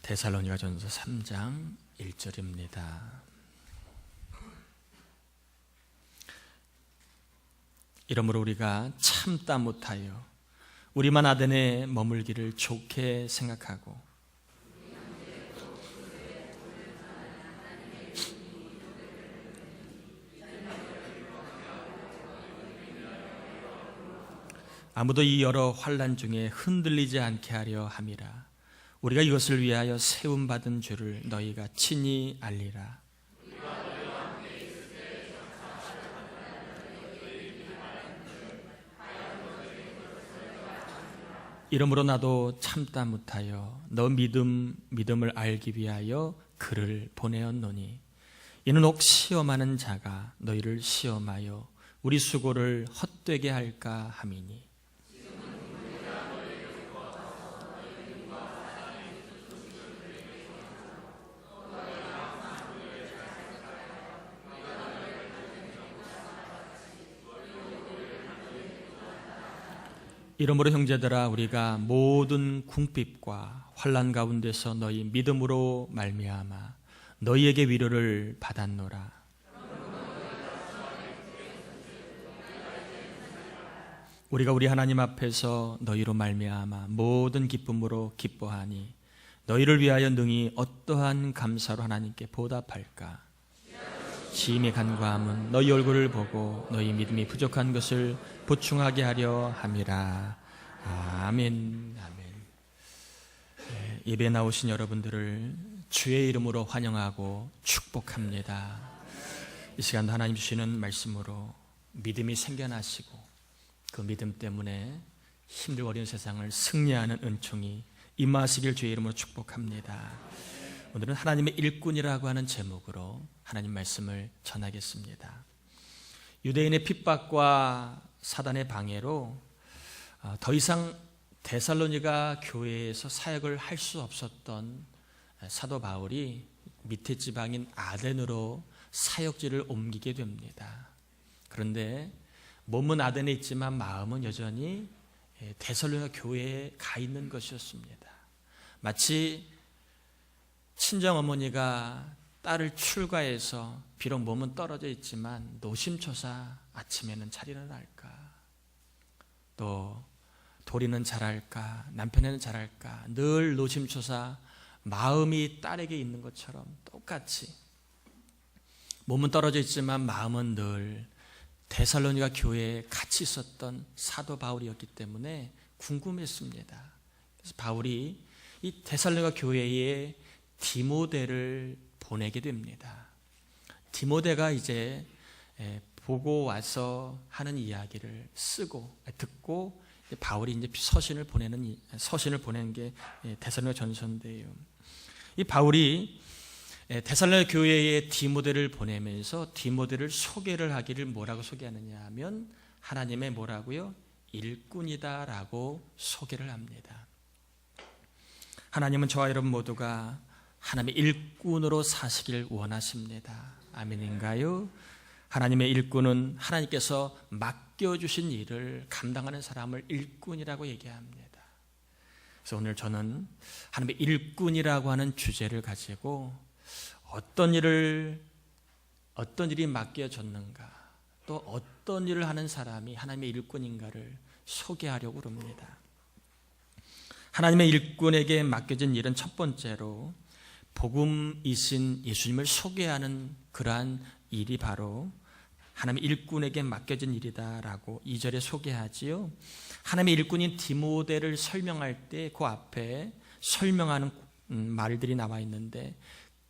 데살로니가전서 3장 1절입니다. 이러므로 우리가 참다 못하여 우리만 아덴에 머물기를 좋게 생각하고 아무도 이 여러 환난 중에 흔들리지 않게 하려 함이라. 우리가 이것을 위하여 세움받은 줄을 너희가 친히 알리라. 이러므로 나도 참다 못하여 너 믿음을 알기 위하여 글을 보내었노니 이는 옥 시험하는 자가 너희를 시험하여 우리 수고를 헛되게 할까 함이니. 이러므로 형제들아, 우리가 모든 궁핍과 환난 가운데서 너희 믿음으로 말미암아 너희에게 위로를 받았노라. 우리가 우리 하나님 앞에서 너희로 말미암아 모든 기쁨으로 기뻐하니 너희를 위하여 능히 어떠한 감사로 하나님께 보답할까? 시임의 간과함은 너희 얼굴을 보고 너희 믿음이 부족한 것을 보충하게 하려 함이라. 아멘. 예배에 나오신 여러분들을 주의 이름으로 환영하고 축복합니다. 이 시간 하나님 주시는 말씀으로 믿음이 생겨나시고 그 믿음 때문에 힘들고 어려운 세상을 승리하는 은총이 임하시길 주의 이름으로 축복합니다. 오늘은 하나님의 일꾼이라고 하는 제목으로 하나님 말씀을 전하겠습니다. 유대인의 핍박과 사단의 방해로 더 이상 데살로니가 교회에서 사역을 할 수 없었던 사도 바울이 밑에 지방인 아덴으로 사역지를 옮기게 됩니다. 그런데 몸은 아덴에 있지만 마음은 여전히 데살로니가 교회에 가 있는 것이었습니다. 마치 친정어머니가 딸을 출가해서 비록 몸은 떨어져 있지만 노심초사 아침에는 잘 일어날까, 또 도리는 잘할까, 남편에는 잘할까, 늘 노심초사 마음이 딸에게 있는 것처럼 똑같이 몸은 떨어져 있지만 마음은 늘 데살로니가 교회에 같이 있었던 사도 바울이었기 때문에 궁금했습니다. 그래서 바울이 이 데살로니가 교회에 디모데를 보내게 됩니다. 디모데가 이제 보고 와서 하는 이야기를 듣고 바울이 이제 서신을 보내는 게 데살로니가 전서인데요. 이 바울이 데살로니가 교회에 디모데를 보내면서 디모데를 소개를 하기를 뭐라고 소개하느냐 하면 하나님의 뭐라고요? 일꾼이다라고 소개를 합니다. 하나님은 저와 여러분 모두가 하나님의 일꾼으로 사시길 원하십니다. 아멘인가요? 하나님의 일꾼은 하나님께서 맡겨주신 일을 감당하는 사람을 일꾼이라고 얘기합니다. 그래서 오늘 저는 하나님의 일꾼이라고 하는 주제를 가지고 어떤 일이 맡겨졌는가, 또 어떤 일을 하는 사람이 하나님의 일꾼인가를 소개하려고 합니다. 하나님의 일꾼에게 맡겨진 일은 첫 번째로 복음이신 예수님을 소개하는 그러한 일이 바로 하나님의 일꾼에게 맡겨진 일이다라고 2절에 소개하지요. 하나님의 일꾼인 디모데를 설명할 때 그 앞에 설명하는 말들이 나와 있는데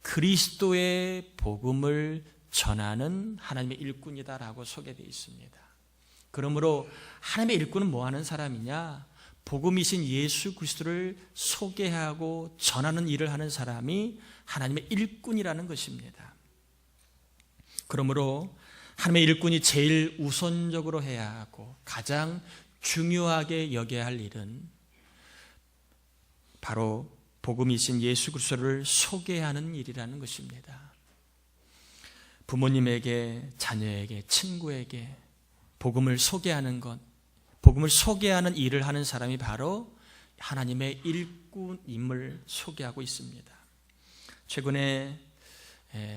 그리스도의 복음을 전하는 하나님의 일꾼이다라고 소개되어 있습니다. 그러므로 하나님의 일꾼은 뭐 하는 사람이냐? 복음이신 예수 그리스도를 소개하고 전하는 일을 하는 사람이 하나님의 일꾼이라는 것입니다. 그러므로 하나님의 일꾼이 제일 우선적으로 해야 하고 가장 중요하게 여겨야 할 일은 바로 복음이신 예수 그리스도를 소개하는 일이라는 것입니다. 부모님에게, 자녀에게, 친구에게 복음을 소개하는 것, 복음을 소개하는 일을 하는 사람이 바로 하나님의 일꾼임을 소개하고 있습니다. 최근에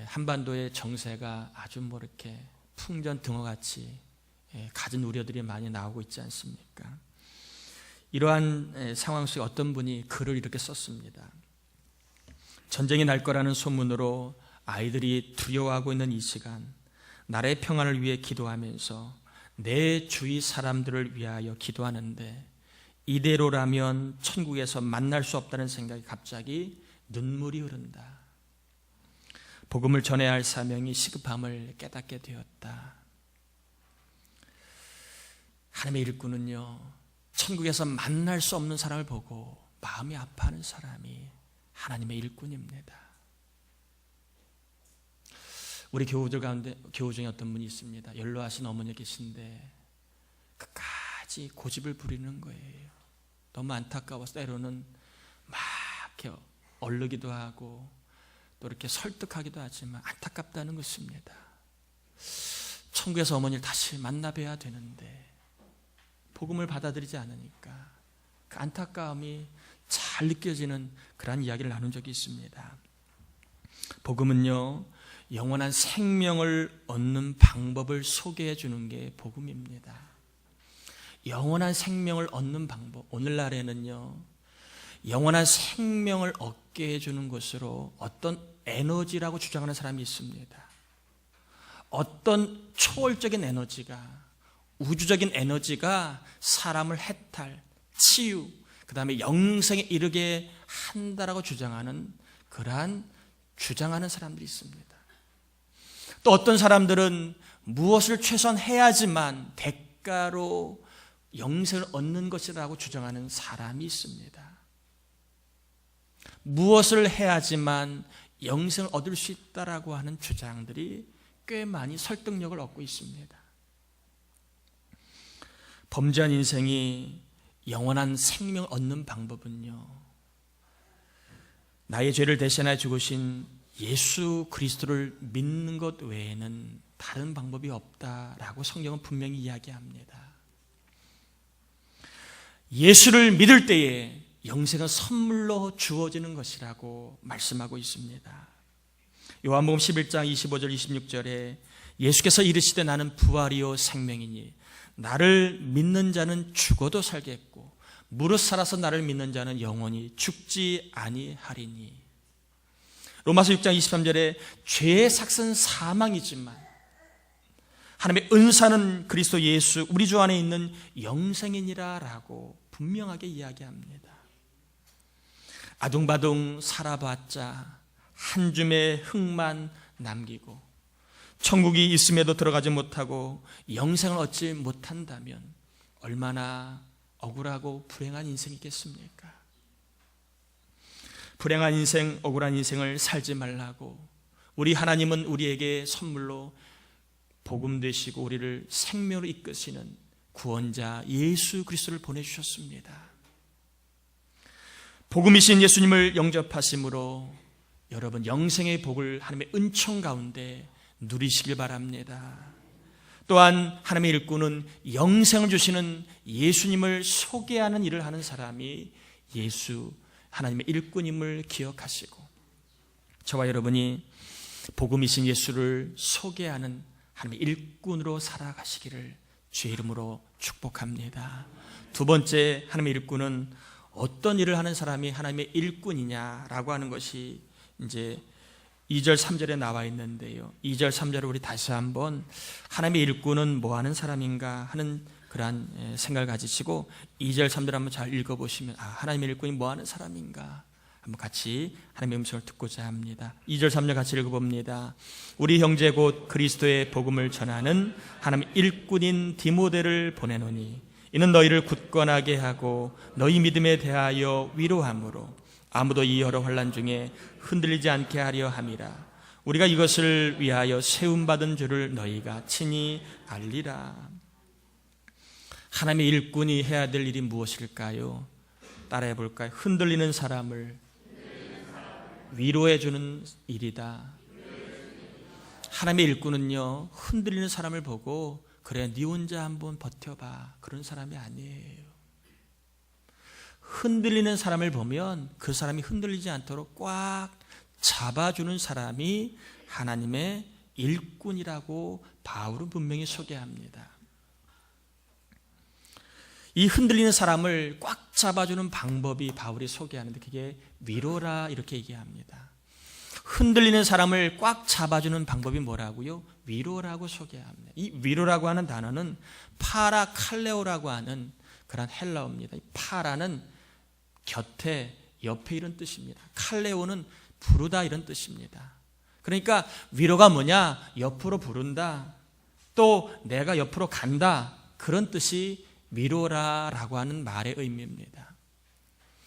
한반도의 정세가 아주 이렇게 풍전등화같이 가진 우려들이 많이 나오고 있지 않습니까? 이러한 상황 속에 어떤 분이 글을 이렇게 썼습니다. 전쟁이 날 거라는 소문으로 아이들이 두려워하고 있는 이 시간, 나라의 평안을 위해 기도하면서 내 주위 사람들을 위하여 기도하는데 이대로라면 천국에서 만날 수 없다는 생각이 갑자기 눈물이 흐른다. 복음을 전해야 할 사명이 시급함을 깨닫게 되었다. 하나님의 일꾼은요, 천국에서 만날 수 없는 사람을 보고 마음이 아파하는 사람이 하나님의 일꾼입니다. 우리 교우들 가운데 교우 중에 어떤 분이 있습니다. 연로하신 어머니 계신데 끝까지 고집을 부리는 거예요. 너무 안타까워서 때로는 막 이렇게 얼르기도 하고 또 이렇게 설득하기도 하지만 안타깝다는 것입니다. 천국에서 어머니를 다시 만나 뵈야 되는데 복음을 받아들이지 않으니까 그 안타까움이 잘 느껴지는 그런 이야기를 나눈 적이 있습니다. 복음은요, 영원한 생명을 얻는 방법을 소개해 주는 게 복음입니다. 영원한 생명을 얻는 방법, 오늘날에는요, 영원한 생명을 얻게 해주는 것으로 어떤 에너지라고 주장하는 사람이 있습니다. 어떤 초월적인 에너지가, 우주적인 에너지가 사람을 해탈, 치유, 그 다음에 영생에 이르게 한다라고 주장하는 주장하는 사람들이 있습니다. 또 어떤 사람들은 무엇을 최소한 해야지만 대가로 영생을 얻는 것이라고 주장하는 사람이 있습니다. 무엇을 해야지만 영생을 얻을 수 있다라고 하는 주장들이 꽤 많이 설득력을 얻고 있습니다. 범죄한 인생이 영원한 생명을 얻는 방법은요, 나의 죄를 대신하여 죽으신 예수 그리스도를 믿는 것 외에는 다른 방법이 없다라고 성경은 분명히 이야기합니다. 예수를 믿을 때에 영생은 선물로 주어지는 것이라고 말씀하고 있습니다. 요한복음 11장 25절 26절에 예수께서 이르시되 나는 부활이요 생명이니 나를 믿는 자는 죽어도 살겠고 무릇 살아서 나를 믿는 자는 영원히 죽지 아니하리니. 로마서 6장 23절에 죄의 삭은 사망이지만 하나님의 은사는 그리스도 예수 우리 주 안에 있는 영생이니라 라고 분명하게 이야기합니다. 아둥바둥 살아봤자 한 줌의 흙만 남기고 천국이 있음에도 들어가지 못하고 영생을 얻지 못한다면 얼마나 억울하고 불행한 인생이겠습니까? 불행한 인생, 억울한 인생을 살지 말라고 우리 하나님은 우리에게 선물로 복음 되시고 우리를 생명으로 이끄시는 구원자 예수 그리스도를 보내주셨습니다. 복음이신 예수님을 영접하심으로 여러분 영생의 복을 하나님의 은총 가운데 누리시길 바랍니다. 또한 하나님의 일꾼은 영생을 주시는 예수님을 소개하는 일을 하는 사람이 하나님의 일꾼임을 기억하시고 저와 여러분이 복음이신 예수를 소개하는 하나님의 일꾼으로 살아가시기를 주의 이름으로 축복합니다. 두 번째, 하나님의 일꾼은 어떤 일을 하는 사람이 하나님의 일꾼이냐라고 하는 것이 이제 2절 3절에 나와 있는데요, 2절 3절을 우리 다시 한번 하나님의 일꾼은 뭐 하는 사람인가 하는 그러한 생각을 가지시고 2절 3절 한번 잘 읽어보시면 하나님의 일꾼이 뭐 하는 사람인가 한번 같이 하나님의 음성을 듣고자 합니다. 2절 3절 같이 읽어봅니다. 우리 형제 곧 그리스도의 복음을 전하는 하나님의 일꾼인 디모데를 보내노니 이는 너희를 굳건하게 하고 너희 믿음에 대하여 위로함으로 아무도 이 여러 환난 중에 흔들리지 않게 하려 함이라. 우리가 이것을 위하여 세움받은 줄을 너희가 친히 알리라. 하나님의 일꾼이 해야 될 일이 무엇일까요? 따라해 볼까요? 흔들리는 사람을 위로해 주는 일이다. 하나님의 일꾼은요, 흔들리는 사람을 보고 그래 네 혼자 한번 버텨봐 그런 사람이 아니에요. 흔들리는 사람을 보면 그 사람이 흔들리지 않도록 꽉 잡아주는 사람이 하나님의 일꾼이라고 바울은 분명히 소개합니다. 이 흔들리는 사람을 꽉 잡아주는 방법이 바울이 소개하는데 그게 위로라 이렇게 얘기합니다. 흔들리는 사람을 꽉 잡아주는 방법이 뭐라고요? 위로라고 소개합니다. 이 위로라고 하는 단어는 파라칼레오라고 하는 그런 헬라어입니다. 이 파라는 곁에, 옆에 이런 뜻입니다. 칼레오는 부르다 이런 뜻입니다. 그러니까 위로가 뭐냐? 옆으로 부른다. 또 내가 옆으로 간다. 그런 뜻이 위로라라고 하는 말의 의미입니다.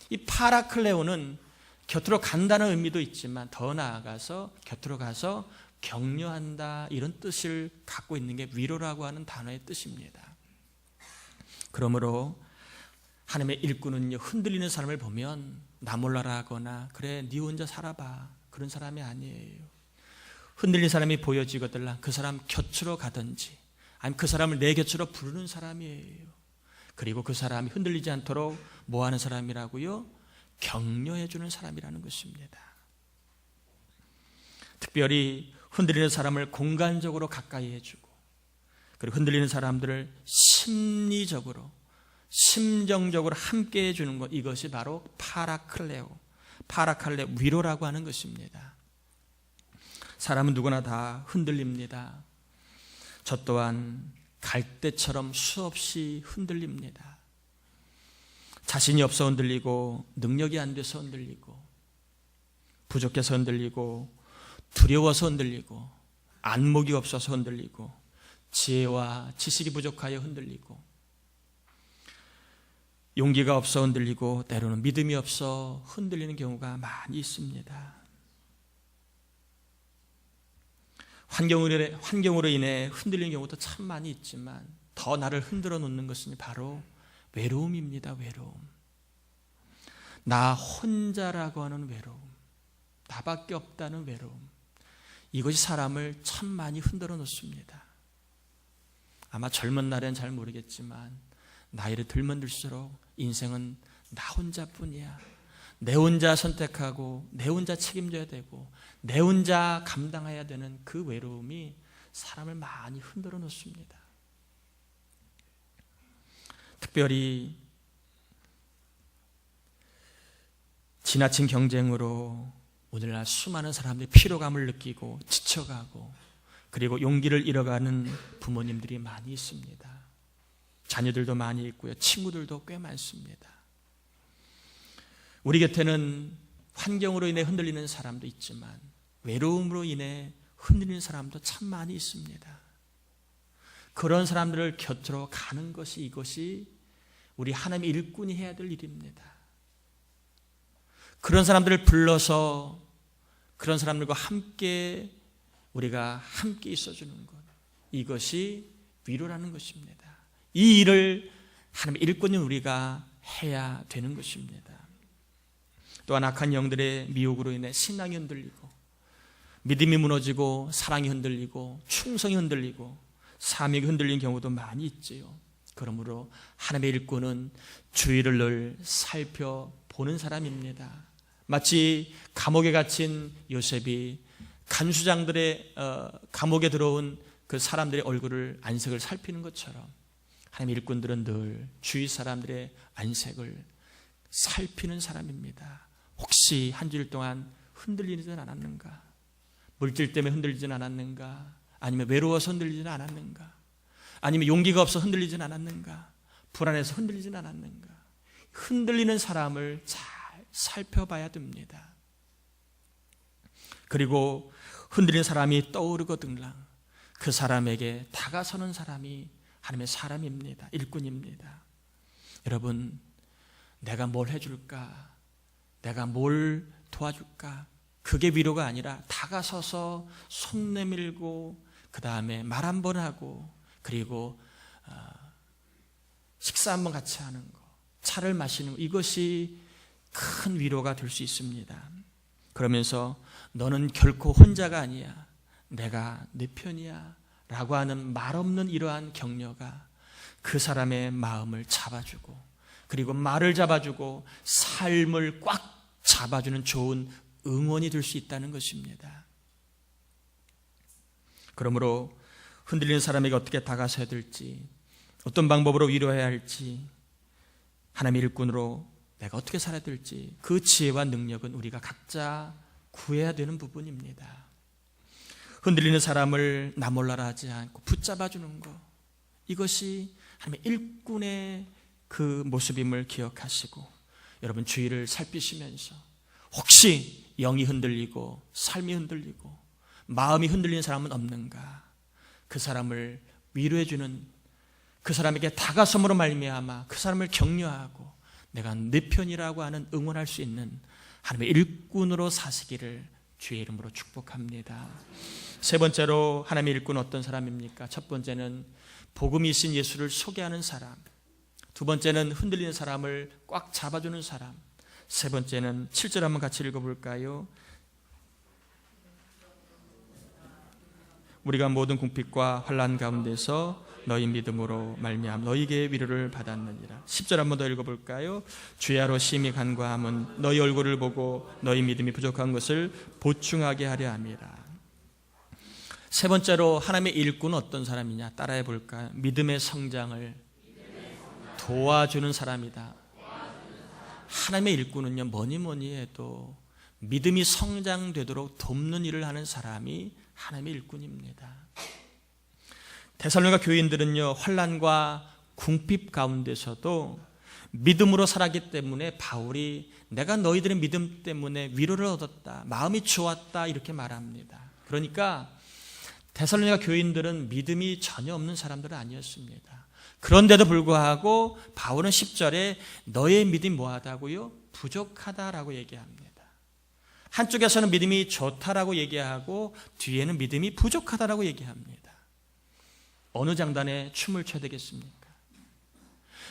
이 파라클레오는 곁으로 간다는 의미도 있지만 더 나아가서 곁으로 가서 격려한다 이런 뜻을 갖고 있는 게 위로라고 하는 단어의 뜻입니다. 그러므로 하나님의 일꾼은요, 흔들리는 사람을 보면 나 몰라라 하거나 그래 네 혼자 살아봐 그런 사람이 아니에요. 흔들린 사람이 보여지거든 그 사람 곁으로 가든지 아니면 그 사람을 내 곁으로 부르는 사람이에요. 그리고 그 사람이 흔들리지 않도록 뭐 하는 사람이라고요? 격려해 주는 사람이라는 것입니다. 특별히 흔들리는 사람을 공간적으로 가까이 해주고 그리고 흔들리는 사람들을 심리적으로 심정적으로 함께 해주는 것, 이것이 바로 파라칼레오 위로라고 하는 것입니다. 사람은 누구나 다 흔들립니다. 저 또한 갈대처럼 수없이 흔들립니다. 자신이 없어 흔들리고 능력이 안 돼서 흔들리고 부족해서 흔들리고 두려워서 흔들리고 안목이 없어서 흔들리고 지혜와 지식이 부족하여 흔들리고 용기가 없어 흔들리고 때로는 믿음이 없어 흔들리는 경우가 많이 있습니다. 환경으로 인해 흔들리는 경우도 참 많이 있지만 더 나를 흔들어 놓는 것은 바로 외로움입니다. 외로움. 나 혼자라고 하는 외로움, 나밖에 없다는 외로움, 이것이 사람을 참 많이 흔들어 놓습니다. 아마 젊은 날엔 잘 모르겠지만 나이를 들면 들수록 인생은 나 혼자뿐이야. 내 혼자 선택하고 내 혼자 책임져야 되고 내 혼자 감당해야 되는 그 외로움이 사람을 많이 흔들어 놓습니다. 특별히 지나친 경쟁으로 오늘날 수많은 사람들이 피로감을 느끼고 지쳐가고 그리고 용기를 잃어가는 부모님들이 많이 있습니다. 자녀들도 많이 있고요. 친구들도 꽤 많습니다. 우리 곁에는 환경으로 인해 흔들리는 사람도 있지만 외로움으로 인해 흔들리는 사람도 참 많이 있습니다. 그런 사람들을 곁으로 가는 것이 이것이 우리 하나님의 일꾼이 해야 될 일입니다. 그런 사람들을 불러서 그런 사람들과 함께 우리가 함께 있어주는 것, 이것이 위로라는 것입니다. 이 일을 하나님의 일꾼인 우리가 해야 되는 것입니다. 또한 악한 영들의 미혹으로 인해 신앙이 흔들리고 믿음이 무너지고 사랑이 흔들리고 충성이 흔들리고 사명이 흔들리는 경우도 많이 있지요. 그러므로 하나님의 일꾼은 주위를 늘 살펴보는 사람입니다. 마치 감옥에 갇힌 요셉이 간수장들의 감옥에 들어온 그 사람들의 얼굴을 안색을 살피는 것처럼 하나님의 일꾼들은 늘 주위 사람들의 안색을 살피는 사람입니다. 혹시 한 주일 동안 흔들리지는 않았는가? 물질 때문에 흔들리지는 않았는가? 아니면 외로워서 흔들리지는 않았는가? 아니면 용기가 없어 흔들리지는 않았는가? 불안해서 흔들리지는 않았는가? 흔들리는 사람을 잘 살펴봐야 됩니다. 그리고 흔들리는 사람이 떠오르거든요. 그 사람에게 다가서는 사람이 하나님의 사람입니다. 일꾼입니다. 여러분, 내가 뭘 해줄까? 내가 뭘 도와줄까? 그게 위로가 아니라 다가서서 손 내밀고 그 다음에 말 한 번 하고 그리고 식사 한번 같이 하는 거, 차를 마시는 거, 이것이 큰 위로가 될 수 있습니다. 그러면서 너는 결코 혼자가 아니야, 내가 네 편이야 라고 하는 말 없는 이러한 격려가 그 사람의 마음을 잡아주고 그리고 말을 잡아주고 삶을 꽉 잡아주는 좋은 응원이 될 수 있다는 것입니다. 그러므로 흔들리는 사람에게 어떻게 다가서야 될지, 어떤 방법으로 위로해야 할지, 하나님의 일꾼으로 내가 어떻게 살아야 될지 그 지혜와 능력은 우리가 각자 구해야 되는 부분입니다. 흔들리는 사람을 나 몰라라 하지 않고 붙잡아주는 것, 이것이 하나님의 일꾼의 그 모습임을 기억하시고 여러분 주위를 살피시면서 혹시 영이 흔들리고 삶이 흔들리고 마음이 흔들리는 사람은 없는가, 그 사람을 위로해주는, 그 사람에게 다가섬으로 말미암아 그 사람을 격려하고 내가 내 편이라고 하는 응원할 수 있는 하나님의 일꾼으로 사시기를 주의 이름으로 축복합니다. 세 번째로 하나님의 일꾼은 어떤 사람입니까? 첫 번째는 복음이신 예수를 소개하는 사람, 두 번째는 흔들리는 사람을 꽉 잡아주는 사람, 세 번째는 7절 한번 같이 읽어볼까요? 우리가 모든 궁핍과 환난 가운데서 너희 믿음으로 말미암아 너희에게 위로를 받았느니라. 10절 한번 더 읽어볼까요? 주야로 심히 간과함은 너희 얼굴을 보고 너희 믿음이 부족한 것을 보충하게 하려 함이라. 세 번째로 하나님의 일꾼은 어떤 사람이냐? 따라해 볼까요? 믿음의 성장을 도와주는 사람이다. 하나님의 일꾼은요, 뭐니 해도 믿음이 성장되도록 돕는 일을 하는 사람이 하나님의 일꾼입니다. 데살로니가 교인들은요, 환난과 궁핍 가운데서도 믿음으로 살았기 때문에 바울이 내가 너희들의 믿음 때문에 위로를 얻었다, 마음이 좋았다, 이렇게 말합니다. 그러니까 데살로니가 교인들은 믿음이 전혀 없는 사람들은 아니었습니다. 그런데도 불구하고 바울은 10절에 너의 믿음이 뭐하다고요? 부족하다라고 얘기합니다. 한쪽에서는 믿음이 좋다라고 얘기하고 뒤에는 믿음이 부족하다라고 얘기합니다. 어느 장단에 춤을 춰야 되겠습니까?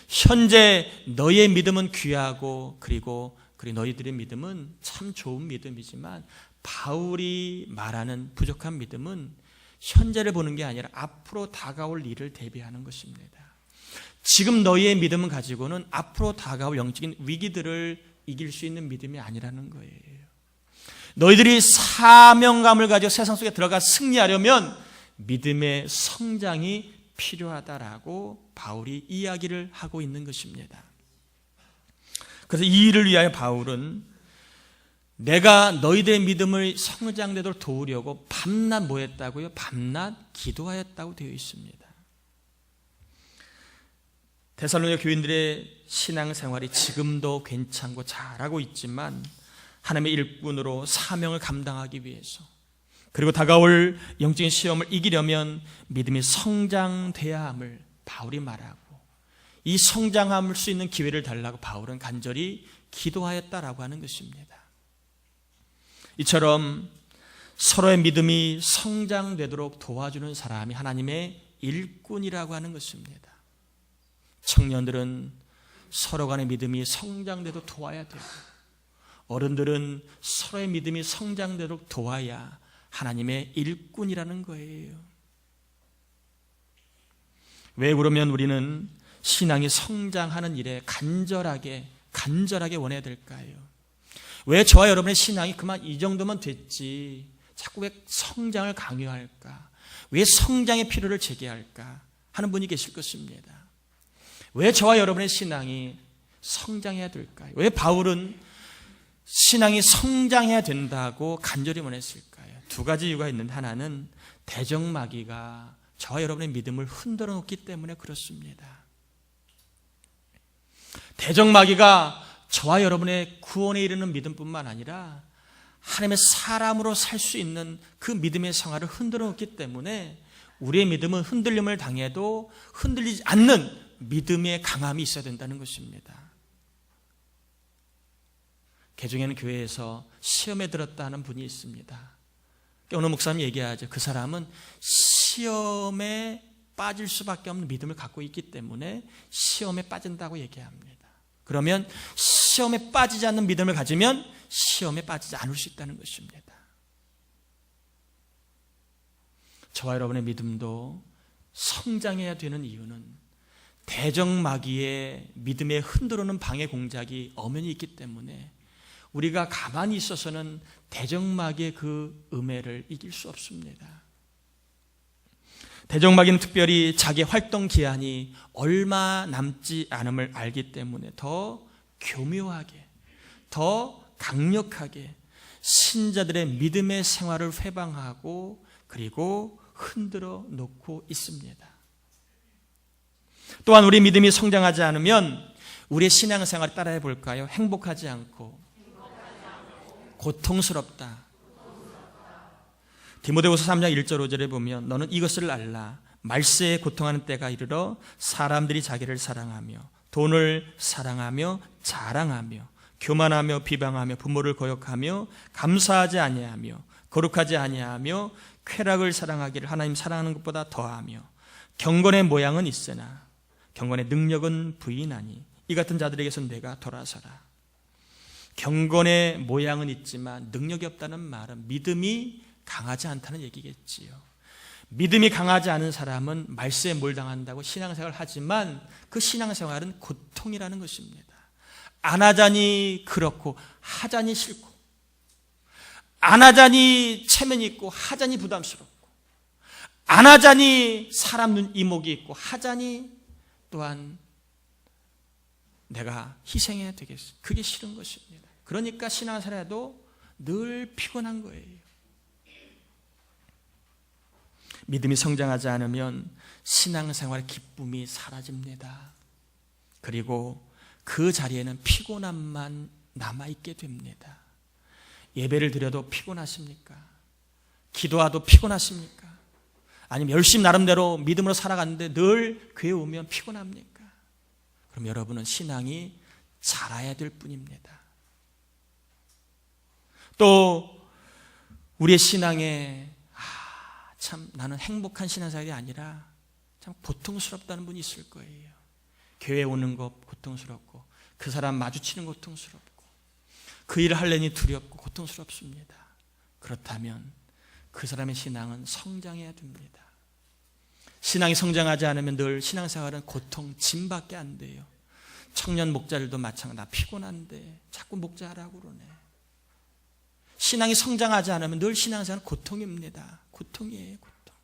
현재 너의 믿음은 귀하고 그리고 너희들의 믿음은 참 좋은 믿음이지만 바울이 말하는 부족한 믿음은 현재를 보는 게 아니라 앞으로 다가올 일을 대비하는 것입니다. 지금 너희의 믿음은 가지고는 앞으로 다가올 영적인 위기들을 이길 수 있는 믿음이 아니라는 거예요. 너희들이 사명감을 가지고 세상 속에 들어가 승리하려면 믿음의 성장이 필요하다라고 바울이 이야기를 하고 있는 것입니다. 그래서 이 일을 위하여 바울은 내가 너희들의 믿음을 성장되도록 도우려고 밤낮 뭐 했다고요? 밤낮 기도하였다고 되어 있습니다. 데살로니가 교인들의 신앙생활이 지금도 괜찮고 잘하고 있지만 하나님의 일꾼으로 사명을 감당하기 위해서 그리고 다가올 영적인 시험을 이기려면 믿음이 성장돼야 함을 바울이 말하고 이 성장할 수 있는 기회를 달라고 바울은 간절히 기도하였다라고 하는 것입니다. 이처럼 서로의 믿음이 성장되도록 도와주는 사람이 하나님의 일꾼이라고 하는 것입니다. 청년들은 서로 간의 믿음이 성장되도록 도와야 되고 어른들은 서로의 믿음이 성장되도록 도와야 하나님의 일꾼이라는 거예요. 왜 그러면 우리는 신앙이 성장하는 일에 간절하게 원해야 될까요? 왜 저와 여러분의 신앙이 그만 이 정도면 됐지 자꾸 왜 성장을 강요할까? 왜 성장의 필요를 제기할까? 하는 분이 계실 것입니다. 왜 저와 여러분의 신앙이 성장해야 될까요? 왜 바울은 신앙이 성장해야 된다고 간절히 원했을까요? 두 가지 이유가 있는데 하나는 대적마귀가 저와 여러분의 믿음을 흔들어 놓기 때문에 그렇습니다. 대적마귀가 저와 여러분의 구원에 이르는 믿음뿐만 아니라 하나님의 사람으로 살 수 있는 그 믿음의 생활을 흔들어 놓기 때문에 우리의 믿음은 흔들림을 당해도 흔들리지 않는 믿음의 강함이 있어야 된다는 것입니다. 개종에는 교회에서 시험에 들었다 하는 분이 있습니다. 어느 목사님이 얘기하죠. 그 사람은 시험에 빠질 수밖에 없는 믿음을 갖고 있기 때문에 시험에 빠진다고 얘기합니다. 그러면 시험에 빠지지 않는 믿음을 가지면 시험에 빠지지 않을 수 있다는 것입니다. 저와 여러분의 믿음도 성장해야 되는 이유는 대적마귀의 믿음에 흔들어오는 방해 공작이 엄연히 있기 때문에 우리가 가만히 있어서는 대적마귀의 그 음해를 이길 수 없습니다. 대적마귀는 특별히 자기 활동 기한이 얼마 남지 않음을 알기 때문에 더 교묘하게, 더 강력하게 신자들의 믿음의 생활을 회방하고 그리고 흔들어 놓고 있습니다. 또한 우리 믿음이 성장하지 않으면 우리의 신앙생활을 따라해 볼까요? 행복하지 않고 고통스럽다. 디모데후서 3장 1절 5절에 보면 너는 이것을 알라. 말세에 고통하는 때가 이르러 사람들이 자기를 사랑하며 돈을 사랑하며 자랑하며 교만하며 비방하며 부모를 거역하며 감사하지 아니하며 거룩하지 아니하며 쾌락을 사랑하기를 하나님 사랑하는 것보다 더하며 경건의 모양은 있으나 경건의 능력은 부인하니 이 같은 자들에게서 내가 돌아서라. 경건의 모양은 있지만 능력이 없다는 말은 믿음이 강하지 않다는 얘기겠지요. 믿음이 강하지 않은 사람은 말세에 몰당한다고 신앙생활을 하지만 그 신앙생활은 고통이라는 것입니다. 안 하자니 그렇고 하자니 싫고, 안 하자니 체면이 있고 하자니 부담스럽고, 안 하자니 사람 눈 이목이 있고 하자니 또한 내가 희생해야 되겠어. 그게 싫은 것입니다. 그러니까 신앙생활에도 늘 피곤한 거예요. 믿음이 성장하지 않으면 신앙생활의 기쁨이 사라집니다. 그리고 그 자리에는 피곤함만 남아있게 됩니다. 예배를 드려도 피곤하십니까? 기도하도 피곤하십니까? 아니면 열심히 나름대로 믿음으로 살아갔는데 늘 교회 오면 피곤합니까? 그럼 여러분은 신앙이 자라야 될 뿐입니다. 또 우리의 신앙에 참 나는 행복한 신앙생활이 아니라 참 고통스럽다는 분이 있을 거예요. 교회 오는 것 고통스럽고 그 사람 마주치는 것 고통스럽고 그 일을 하려니 두렵고 고통스럽습니다. 그렇다면 그 사람의 신앙은 성장해야 됩니다. 신앙이 성장하지 않으면 늘 신앙생활은 고통, 짐밖에 안 돼요. 청년 목자들도 마찬가지. 나 피곤한데 자꾸 목자하라고 그러네. 신앙이 성장하지 않으면 늘 신앙생활은 고통입니다. 고통이에요, 고통.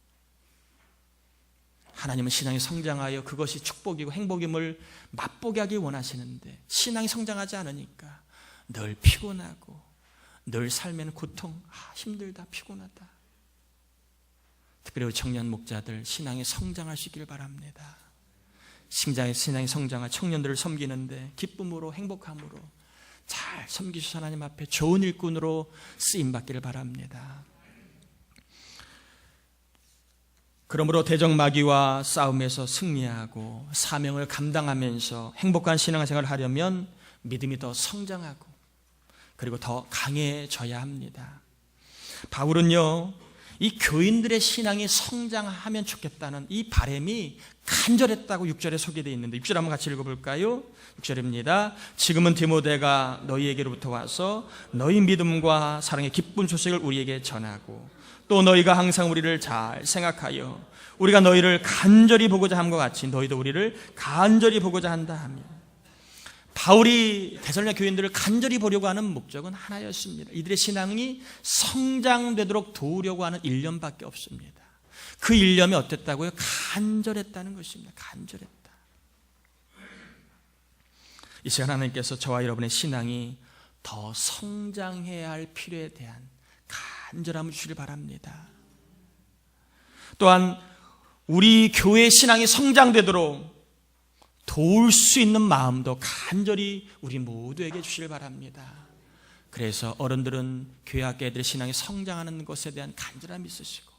하나님은 신앙이 성장하여 그것이 축복이고 행복임을 맛보게 하기 원하시는데 신앙이 성장하지 않으니까 늘 피곤하고 늘 삶에는 고통, 힘들다, 피곤하다. 특별히 우리 청년 목자들 신앙이 성장할 수 있기를 바랍니다. 신앙이 성장한 청년들을 섬기는데 기쁨으로 행복함으로 잘 섬기셔서 하나님 앞에 좋은 일꾼으로 쓰임받기를 바랍니다. 그러므로 대적마귀와 싸움에서 승리하고 사명을 감당하면서 행복한 신앙생활을 하려면 믿음이 더 성장하고 그리고 더 강해져야 합니다. 바울은요, 이 교인들의 신앙이 성장하면 좋겠다는 이 바람이 간절했다고 6절에 소개되어 있는데 6절 한번 같이 읽어볼까요? 6절입니다. 지금은 디모데가 너희에게로부터 와서 너희 믿음과 사랑의 기쁜 소식을 우리에게 전하고 또 너희가 항상 우리를 잘 생각하여 우리가 너희를 간절히 보고자 함과 같이 너희도 우리를 간절히 보고자 한다 하며 바울이 데살로니가 교인들을 간절히 보려고 하는 목적은 하나였습니다. 이들의 신앙이 성장되도록 도우려고 하는 일념밖에 없습니다. 그 일념이 어땠다고요? 간절했다는 것입니다. 간절했다. 이 시간 하나님께서 저와 여러분의 신앙이 더 성장해야 할 필요에 대한 간절함을 주시길 바랍니다. 또한 우리 교회의 신앙이 성장되도록 도울 수 있는 마음도 간절히 우리 모두에게 주시길 바랍니다. 그래서 어른들은 교회 학교 애들의 신앙이 성장하는 것에 대한 간절함이 있으시고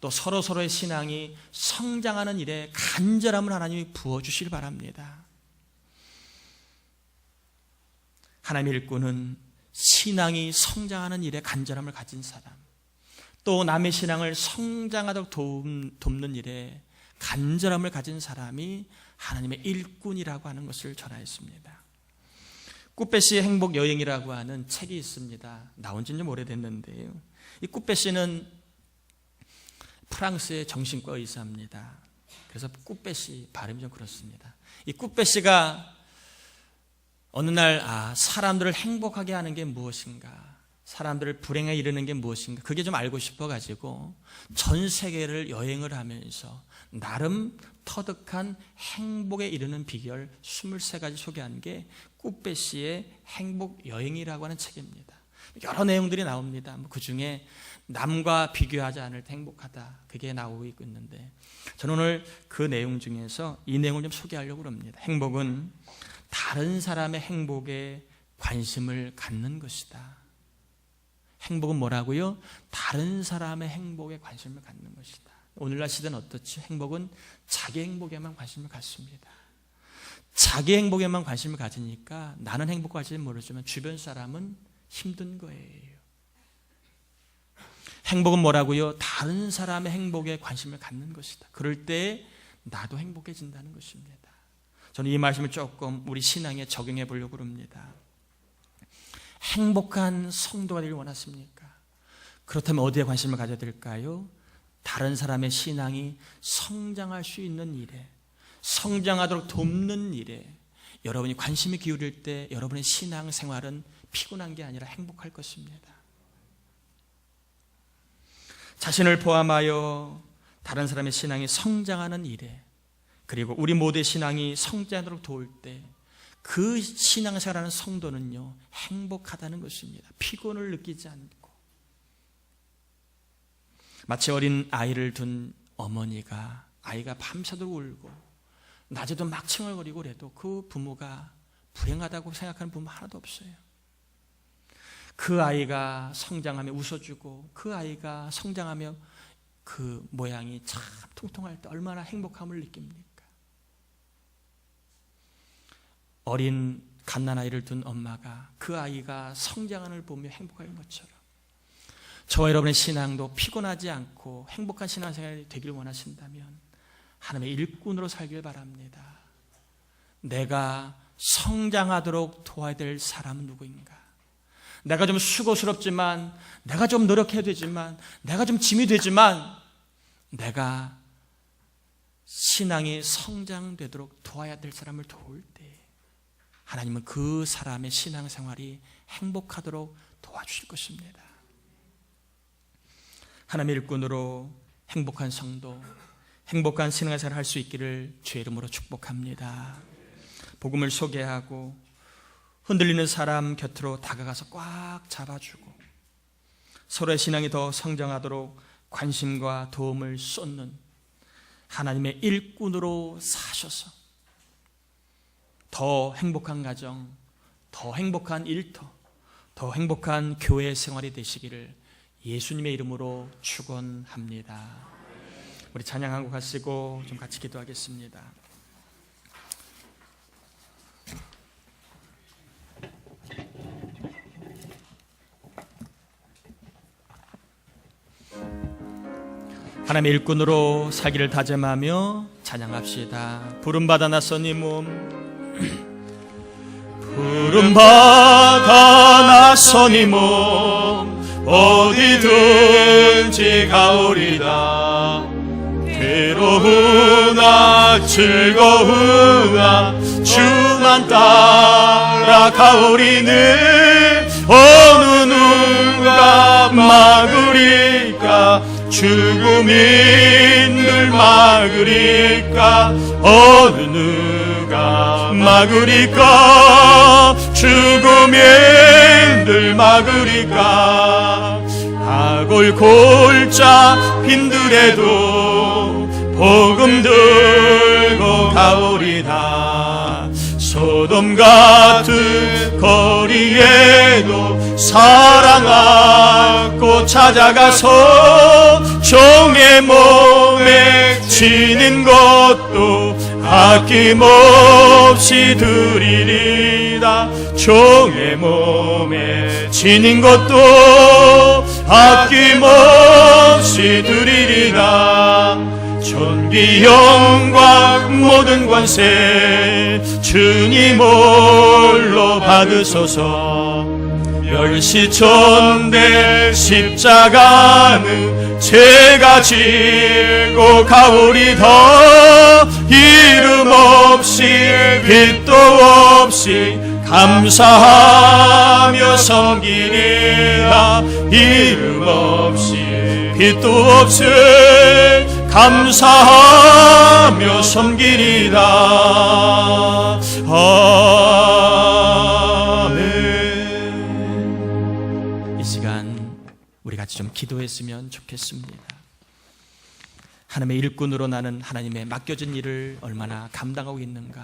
또 서로서로의 신앙이 성장하는 일에 간절함을 하나님이 부어주시길 바랍니다. 하나님의 일꾼은 신앙이 성장하는 일에 간절함을 가진 사람, 또 남의 신앙을 성장하도록 돕는 일에 간절함을 가진 사람이 하나님의 일꾼이라고 하는 것을 전하였습니다. 꾸페시의 행복 여행이라고 하는 책이 있습니다. 나온 지는 좀 오래됐는데요. 이 꾸페시는 프랑스의 정신과 의사입니다. 그래서 꾸빼시 발음이 좀 그렇습니다. 이 꾸빼시가 어느 날 사람들을 행복하게 하는 게 무엇인가, 사람들을 불행에 이르는 게 무엇인가, 그게 좀 알고 싶어가지고 전 세계를 여행을 하면서 나름 터득한 행복에 이르는 비결 23가지 소개한 게 꾸빼시의 행복 여행이라고 하는 책입니다. 여러 내용들이 나옵니다. 그 중에 남과 비교하지 않을 때 행복하다, 그게 나오고 있는데 저는 오늘 그 내용 중에서 이 내용을 좀 소개하려고 합니다. 행복은 다른 사람의 행복에 관심을 갖는 것이다. 행복은 뭐라고요? 다른 사람의 행복에 관심을 갖는 것이다. 오늘날 시대는 어떻지? 행복은 자기 행복에만 관심을 갖습니다. 자기 행복에만 관심을 가지니까 나는 행복할지는 모르지만 주변 사람은 힘든 거예요. 행복은 뭐라고요? 다른 사람의 행복에 관심을 갖는 것이다. 그럴 때 나도 행복해진다는 것입니다. 저는 이 말씀을 조금 우리 신앙에 적용해 보려고 합니다. 행복한 성도가 되길 원하십니까? 그렇다면 어디에 관심을 가져야 될까요? 다른 사람의 신앙이 성장할 수 있는 일에, 성장하도록 돕는 일에 여러분이 관심을 기울일 때 여러분의 신앙생활은 피곤한 게 아니라 행복할 것입니다. 자신을 포함하여 다른 사람의 신앙이 성장하는 일에, 그리고 우리 모두의 신앙이 성장하도록 도울 때 그 신앙생활하는 성도는요 행복하다는 것입니다. 피곤을 느끼지 않고. 마치 어린 아이를 둔 어머니가, 아이가 밤새도록 울고 낮에도 막 칭얼거리고 그래도 그 부모가 불행하다고 생각하는 부모 하나도 없어요. 그 아이가 성장하며 웃어주고 그 아이가 성장하며 그 모양이 참 통통할 때 얼마나 행복함을 느낍니까? 어린 갓난아이를 둔 엄마가 그 아이가 성장하는 걸 보며 행복한 것처럼 저와 여러분의 신앙도 피곤하지 않고 행복한 신앙생활이 되길 원하신다면 하나님의 일꾼으로 살길 바랍니다. 내가 성장하도록 도와야 될 사람은 누구인가? 내가 좀 수고스럽지만, 내가 좀 노력해야 되지만, 내가 좀 짐이 되지만 내가 신앙이 성장되도록 도와야 될 사람을 도울 때 하나님은 그 사람의 신앙생활이 행복하도록 도와주실 것입니다. 하나님의 일꾼으로 행복한 성도, 행복한 신앙생활을 할 수 있기를 주의 이름으로 축복합니다. 복음을 소개하고 흔들리는 사람 곁으로 다가가서 꽉 잡아주고 서로의 신앙이 더 성장하도록 관심과 도움을 쏟는 하나님의 일꾼으로 사셔서 더 행복한 가정, 더 행복한 일터, 더 행복한 교회 생활이 되시기를 예수님의 이름으로 축원합니다. 우리 찬양하고 가시고 좀 같이 기도하겠습니다. 하나님의 일꾼으로 살기를 다짐하며 찬양합시다. 부름받아 나선 이 몸, 부름받아 나선 이 몸 어디든지 가오리다. 괴로우나 즐거우나 주만 따라가오리는 어느 누가 막으리까? 죽음이 늘 막으리까? 어느 누가 막으리까? 죽음이 늘 막으리까? 아골 골짜 빈들에도 복음 들고 가오리다. 소돔 같은 거리에도 사랑 안고 찾아가서 종의 몸에 지는 것도 아낌없이 드리리다. 종의 몸에 지는 것도 아낌없이 드리리다. 존귀 영광 모든 관세 주님 홀로 받으소서. 멸시천대 십자가는 제가 지고 가오리다. 이름 없이 빛도 없이 감사하며 섬기리라. 이름 없이 빛도 없이 감사하며 섬기리라. 아멘. 이 시간 우리 같이 좀 기도했으면 좋겠습니다. 하나님의 일꾼으로 나는 하나님의 맡겨진 일을 얼마나 감당하고 있는가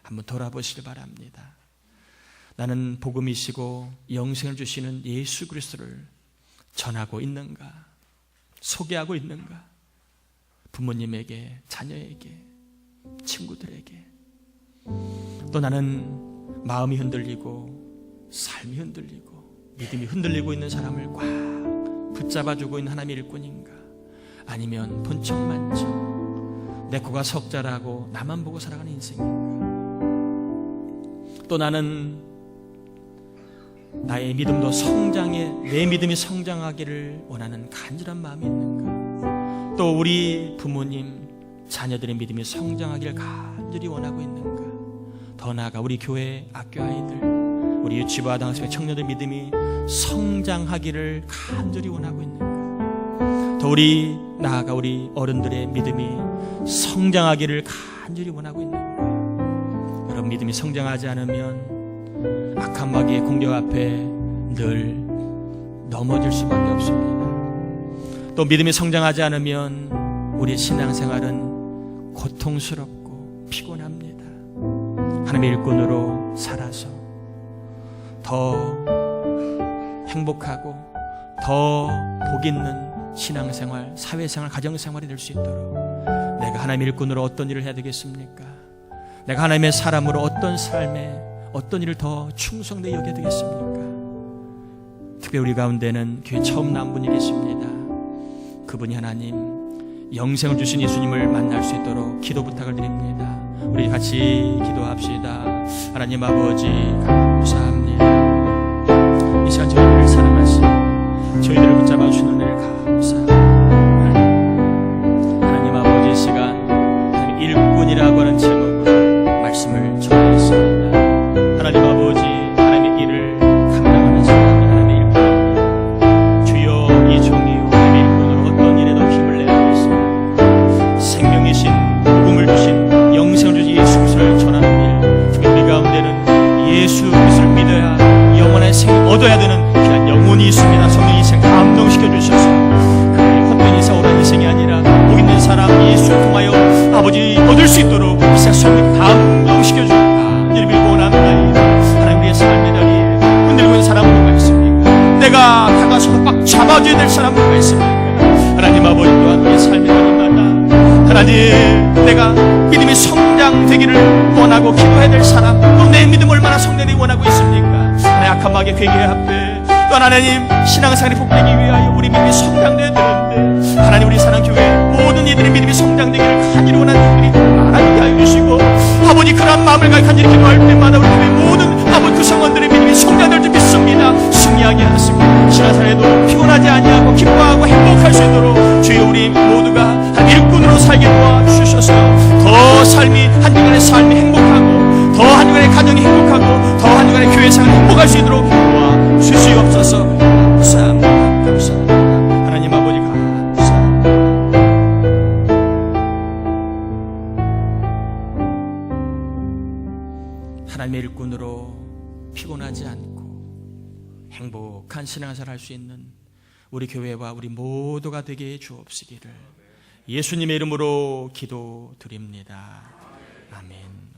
한번 돌아보시길 바랍니다. 나는 복음이시고 영생을 주시는 예수 그리스도를 전하고 있는가, 소개하고 있는가, 부모님에게, 자녀에게, 친구들에게. 또 나는 마음이 흔들리고 삶이 흔들리고 믿음이 흔들리고 있는 사람을 꽉 붙잡아주고 있는 하나님의 일꾼인가, 아니면 본청만청 내 코가 석자라고 나만 보고 살아가는 인생인가. 또 나는 나의 믿음도 내 믿음이 성장하기를 원하는 간절한 마음이 있는가. 또 우리 부모님, 자녀들의 믿음이 성장하기를 간절히 원하고 있는가. 더 나아가 우리 교회 학교 아이들, 우리 유치부 아동학습의 청년들 믿음이 성장하기를 간절히 원하고 있는가. 더 나아가 우리 어른들의 믿음이 성장하기를 간절히 원하고 있는가. 여러분, 믿음이 성장하지 않으면 악한 마귀의 공격 앞에 늘 넘어질 수밖에 없습니다. 또 믿음이 성장하지 않으면 우리의 신앙생활은 고통스럽고 피곤합니다. 하나님의 일꾼으로 살아서 더 행복하고 더 복 있는 신앙생활, 사회생활, 가정생활이 될 수 있도록 내가 하나님의 일꾼으로 어떤 일을 해야 되겠습니까? 내가 하나님의 사람으로 어떤 삶에 어떤 일을 더 충성되게 여겨야 되겠습니까? 특별히 우리 가운데는 교회 처음 나온 분이 계십니다. 그분이 하나님 영생을 주신 예수님을 만날 수 있도록 기도 부탁을 드립니다. 우리 같이 기도합시다. 하나님 아버지 감사합니다. 이 시간 저희들을 사랑하시고 저희들을 붙잡아 주시는 은혜를 감사합니다. 하나님 아버지, 이 시간 하나님 일꾼이라고 하는 제목으로 말씀을 전하겠습니다. 하나님 아버지, 하나님의 일을 감당하는 사람이 하나님의 일꾼입니다. 주여, 이 종이 하나님의 일꾼으로 어떤 일에도 힘을 내야 하겠습니다. 생명이신 복음을 주신 영생을 주신 예수 그리스도를 전하는 일, 특히 우리 가운데는 예수 그리스도를 믿어야 영원한 생을 얻어야 되는 귀한 영혼이 있습니다. 성령 인생 감동시켜 주셔서 그 헛된 인생, 오랜 인생이 아니라 복 있는 사람 예수를 통하여 아버지 얻을 수 있도록 이 세상 성령 감동시켜 주옵소서. 간절히 빌고 원합니다. 하나님, 우리의 삶의 자리에 흔들고 있는 사람은 누가 있습니까? 내가 다가서 꽉 잡아줘야 될 사람은 누가 있습니까? 하나님 아버지, 또한 우리의 삶의 자리마다 하나님, 내가 믿음이 성장되기를 원하고 기도해야 될 사람, 또 내 믿음 얼마나 성장되기 원하고 있습니까? 하나님, 악한 마귀의 괴계 앞에 또 하나님 신앙생활이 복되기 위하여 우리 믿음이 성장되어야 되는데, 하나님 우리 사랑교회 모든 이들의 믿음이 성장되기를 간절히 원하는 이들이 많아지게 하여 주시고, 아버지 그런 마음을 가지고 간절히 기도할 때마다 우리 교회 모든 아버지 그 성원들의 믿음이 성장될 줄 믿습니다. 승리하게 하시고 신앙생활에도 피곤하지 아니하고 기뻐하고 행복할 수 있도록 주여 우리 모두가 한 일꾼으로 살게 도와주셔서 더 삶이 한주간의 삶이 행복하고 더 한주간의 가정이 행복하고 더 한주간의 교회생활이 행복할 수 있도록 도와주시옵소서. 감사합니다. 감사합니다. 하나님 아버지 감사합니다. 하나님의 일꾼으로 피곤하지 않고 행복한 신앙생활을 할 수 있는 우리 교회와 우리 모두가 되게 해 주옵시기를 예수님의 이름으로 기도드립니다. 아멘.